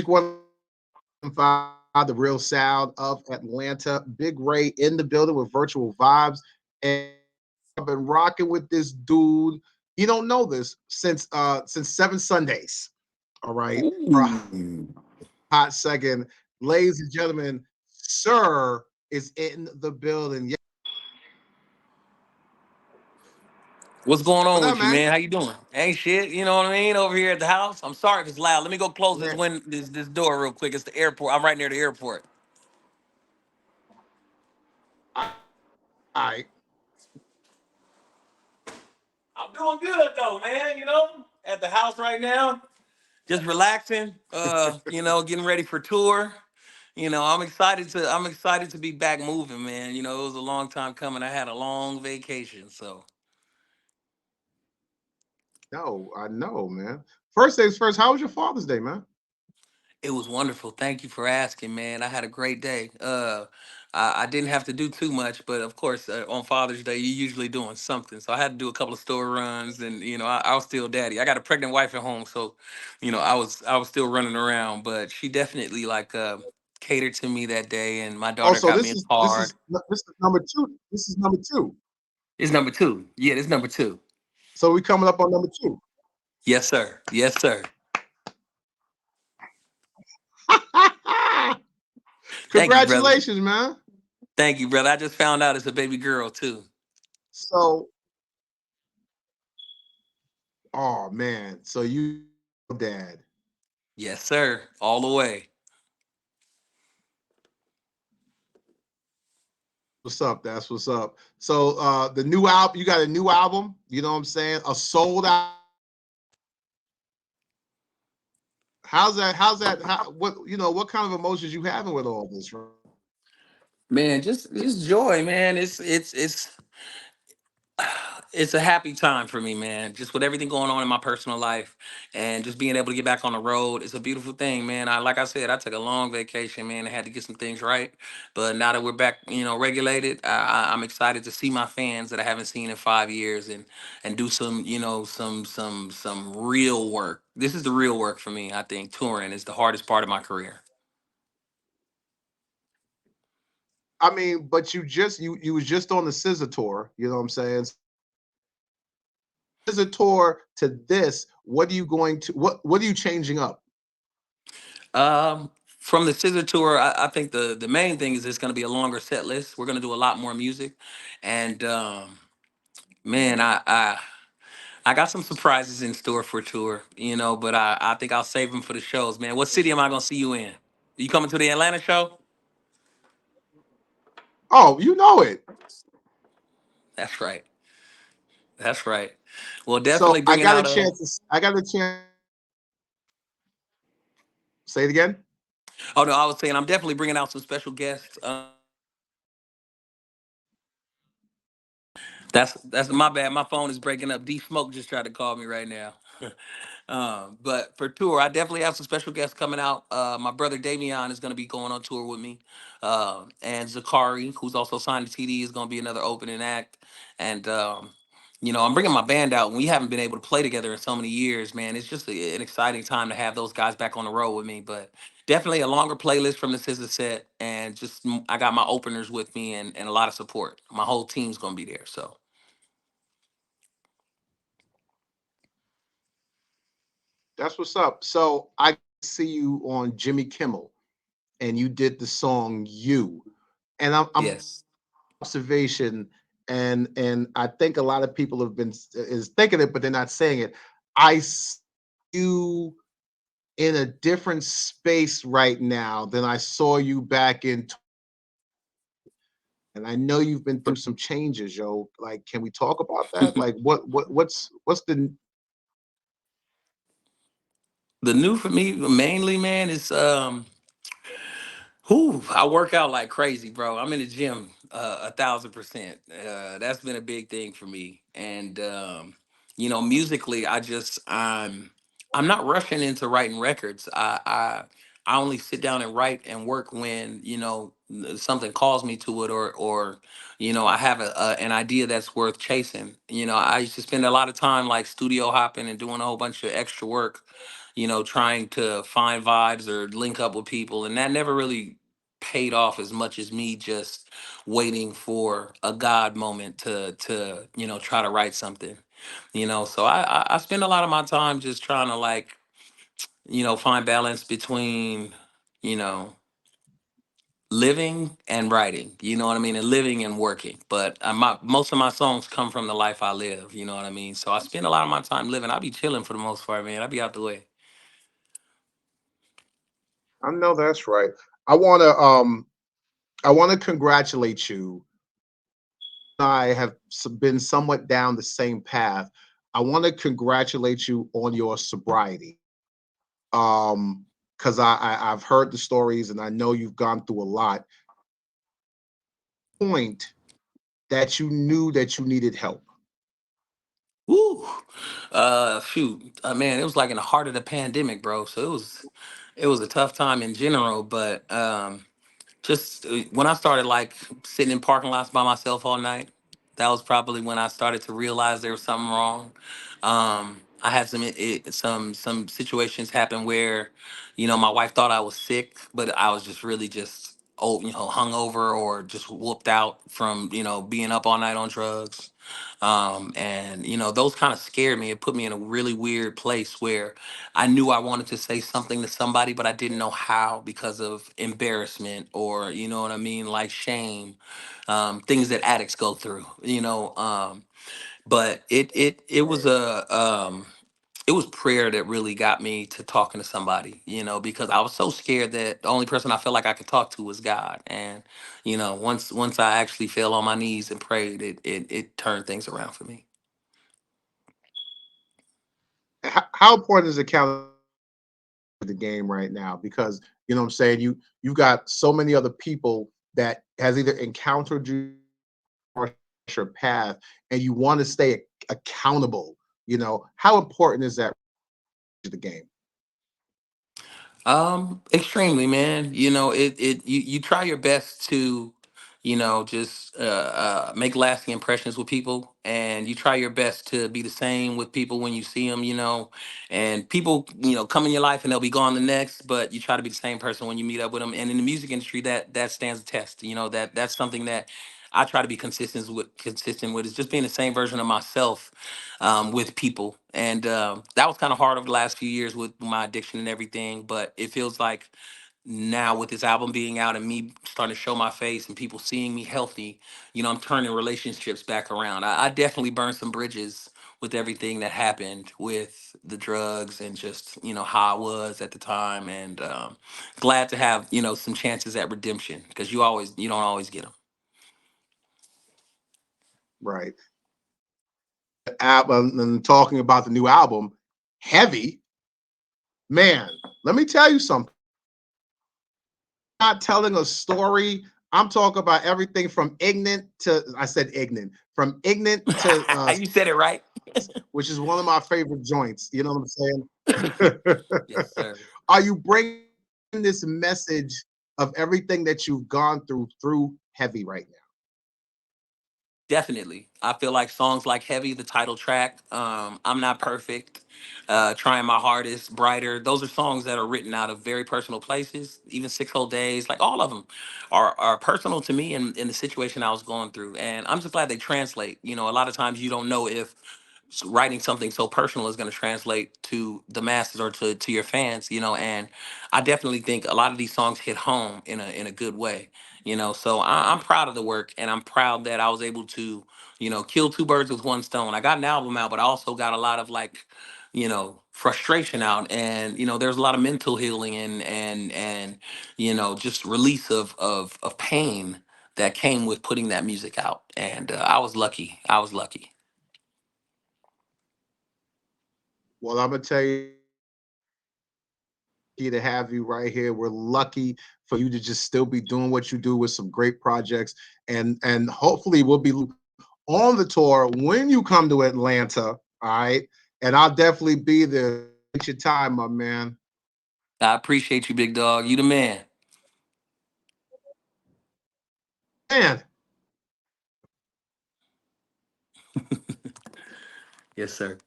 105, the real sound of Atlanta. Big Ray in the building with virtual vibes. And I've been rocking with this dude. You don't know this since 7 Sundays. All right. For a Ooh. hot second. Ladies and gentlemen, SiR is in the building. Yeah. What's going What on up, with you, man? man? How you doing? Ain't shit, you know what I mean? Over here at the house. I'm sorry if it's loud. Let me go close Man, this door real quick. It's the airport. I'm right near the airport. all right. I'm doing good though, man. At the house right now, just relaxing. Getting ready for tour. I'm excited to be back moving, man. It was a long time coming. I had a long vacation, so No, I know, man. First things first, how was your Father's Day, man? it was wonderful. Thank you for asking, man. I had a great day. I didn't have to do too much, but of course, on Father's Day, you're usually doing something. So I had to do a couple of store runs, and I was still daddy. I got a pregnant wife at home, so I was still running around. But she definitely catered to me that day, and my daughter Also, got this me a is this card. is this is number two. This is number two. It's number two. Yeah, this number two. So we coming up on number two. Yes, sir. Yes, sir. Thank you, brother. Congratulations, man. Thank you, brother. I just found out it's a baby girl too. So, oh man, so you dad. Yes, sir. All the way. What's up? That's what's up. So the new album, you got a new album, you know what I'm saying? A sold out. How's that what what kind of emotions you having with all this, right? Man, just joy, man. It's a happy time for me, man. Just with everything going on in my personal life and just being able to get back on the road, it's a beautiful thing, man. Like I said, I took a long vacation, man. I had to get some things right, but now that we're back, regulated, I'm excited to see my fans that I haven't seen in 5 years and do some, some real work. This is the real work for me. I think touring is the hardest part of my career. I mean, but you was just on the Scissor tour, you know what I'm saying? Scissor tour to this, what are you going to what are you changing up? From the Scissor tour, I think the main thing is it's going to be a longer set list. We're going to do a lot more music, and man, I got some surprises in store for tour, but I think I'll save them for the shows, man. What city am I going to see you in? You coming to the Atlanta show? Oh, you know it. That's right. That's right. Well, So definitely bringing out a. I got a chance. Say it again. Oh no, I was saying I'm definitely bringing out some special guests. That's my bad. My phone is breaking up. D Smoke just tried to call me right now. But for tour, I definitely have some special guests coming out. My brother Davion is going to be going on tour with me, and Zakari, who's also signed to TD, is going to be another opening act. And I'm bringing my band out. And we haven't been able to play together in so many years, man. It's just an exciting time to have those guys back on the road with me. But definitely a longer playlist from the Scissor set, and just I got my openers with me and a lot of support. My whole team's going to be there. So. That's what's up. So I see you on Jimmy Kimmel and you did the song You. And I'm Yes. observation and I think a lot of people have been is thinking it, but they're not saying it. I see you in a different space right now than I saw you back in. And I know you've been through some changes, yo. Like, can we talk about that? Like, what's the The new for me mainly, man, is whew, I work out like crazy, bro. I'm in the gym 1,000%. That's been a big thing for me. And musically, I'm not rushing into writing records. I only sit down and write and work when something calls me to it, or I have an idea that's worth chasing. I used to spend a lot of time like studio hopping and doing a whole bunch of extra work, trying to find vibes or link up with people, and that never really paid off as much as me just waiting for a God moment to try to write something. So I spend a lot of my time just trying to like find balance between you know living and writing, you know what I mean, and living and working. But most of my songs come from the life I live, you know what I mean. So I spend a lot of my time living. I be chilling for the most part, man. I be out the way. I know that's right. I want to I want to congratulate you. I have been somewhat down the same path. I want to congratulate you on your sobriety. Because I've heard the stories and I know you've gone through a lot. Point that you knew that you needed help. Woo. Shoot, man, it was like in the heart of the pandemic, bro. So it was a tough time in general, but just when I started like sitting in parking lots by myself all night, that was probably when I started to realize there was something wrong. I had some situations happen where, my wife thought I was sick, but I was just really just hungover or just whooped out from being up all night on drugs. And those kind of scared me. It put me in a really weird place where I knew I wanted to say something to somebody, but I didn't know how because of embarrassment or, you know what I mean, like shame, things that addicts go through, but it was Right. it was prayer that really got me to talking to somebody, because I was so scared that the only person I felt like I could talk to was God. And, once I actually fell on my knees and prayed, it turned things around for me. How important is accountability in the game right now? Because you know what I'm saying, you've got so many other people that has either encountered you or your path, and you want to stay accountable. How important is that to the game? Extremely, man. You try your best to, just make lasting impressions with people, and you try your best to be the same with people when you see them, and people, come in your life and they'll be gone the next, but you try to be the same person when you meet up with them. And in the music industry, that stands the test. That's something that I try to be consistent with is just being the same version of myself with people. And that was kind of hard over the last few years with my addiction and everything. But it feels like now with this album being out and me starting to show my face and people seeing me healthy, I'm turning relationships back around. I definitely burned some bridges with everything that happened with the drugs and just how I was at the time. And glad to have some chances at redemption because you don't always get them. Right. And talking about the new album, Heavy, man, let me tell you something. Not telling a story. I'm talking about everything from ignorant to I said ignorant, from ignorant to You said it right. which is one of my favorite joints. You know what I'm saying? Yes, sir. Are you bringing this message of everything that you've gone through Heavy right now? Definitely. I feel like songs like Heavy, the title track, I'm Not Perfect, Trying My Hardest, Brighter, those are songs that are written out of very personal places. Even 6 Whole Days, like all of them are personal to me and in the situation I was going through. And I'm just glad they translate. A lot of times you don't know if writing something so personal is going to translate to the masses or to your fans, and I definitely think a lot of these songs hit home in a good way, so I'm proud of the work, and I'm proud that I was able to kill two birds with one stone. I got an album out, but I also got a lot of like frustration out, and there's a lot of mental healing and just release of pain that came with putting that music out. And I was lucky. Well, I'm gonna tell you to have you right here. We're lucky for you to just still be doing what you do with some great projects, and hopefully we'll be on the tour when you come to Atlanta. All right, and I'll definitely be there. Take your time, my man. I appreciate you, big dog. You the man. Man, Yes, sir.